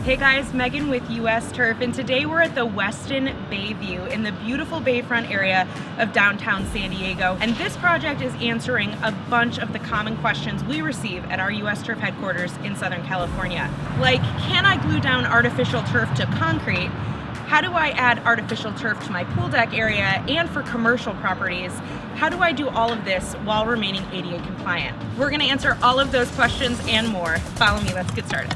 Hey guys, Megan with US Turf, and today we're at the Westin Bayview in the beautiful bayfront area of downtown San Diego. And this project is answering a bunch of the common questions we receive at our US Turf headquarters in Southern California. Like, can I glue down artificial turf to concrete? How do I add artificial turf to my pool deck area? And for commercial properties, how do I do all of this while remaining ADA compliant? We're gonna answer all of those questions and more. Follow me, let's get started.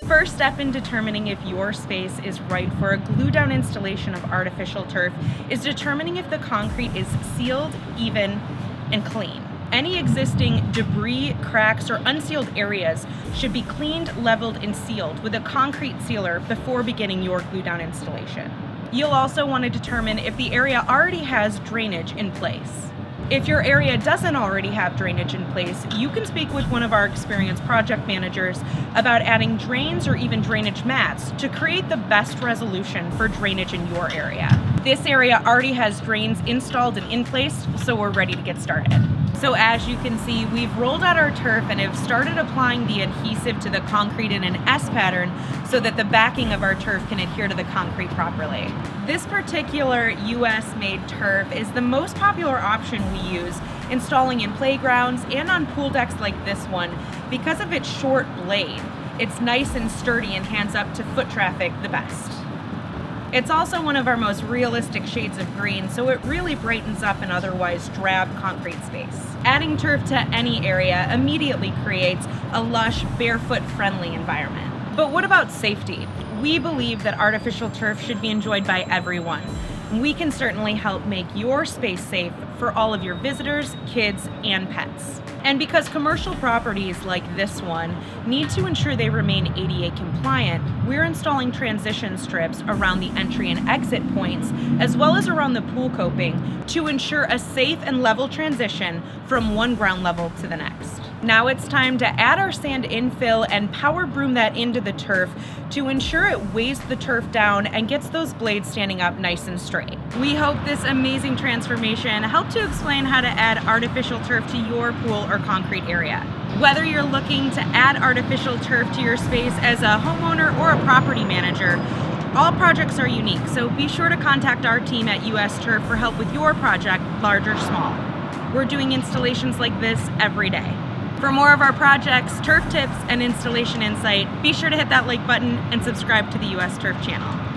First step in determining if your space is right for a glue down installation of artificial turf is determining if the concrete is sealed, even, and clean. Any existing debris, cracks, or unsealed areas should be cleaned, leveled, and sealed with a concrete sealer before beginning your glue down installation. You'll also want to determine if the area already has drainage in place. If your area doesn't already have drainage in place, you can speak with one of our experienced project managers about adding drains or even drainage mats to create the best resolution for drainage in your area. This area already has drains installed and in place, so we're ready to get started. So as you can see, we've rolled out our turf and have started applying the adhesive to the concrete in an S pattern so that the backing of our turf can adhere to the concrete properly. This particular US-made turf is the most popular option we use installing in playgrounds and on pool decks like this one because of its short blade. It's nice and sturdy and hands up to foot traffic the best. It's also one of our most realistic shades of green, so it really brightens up an otherwise drab concrete space. Adding turf to any area immediately creates a lush, barefoot-friendly environment. But what about safety? We believe that artificial turf should be enjoyed by everyone. We can certainly help make your space safe for all of your visitors, kids, and pets. And because commercial properties like this one need to ensure they remain ADA compliant, we're installing transition strips around the entry and exit points, as well as around the pool coping, to ensure a safe and level transition from one ground level to the next. Now it's time to add our sand infill and power broom that into the turf to ensure it weighs the turf down and gets those blades standing up nice and straight. We hope this amazing transformation helped to explain how to add artificial turf to your pool or concrete area. Whether you're looking to add artificial turf to your space as a homeowner or a property manager, all projects are unique, so be sure to contact our team at US Turf for help with your project, large or small. We're doing installations like this every day. For more of our projects, turf tips, and installation insight, be sure to hit that like button and subscribe to the US Turf channel.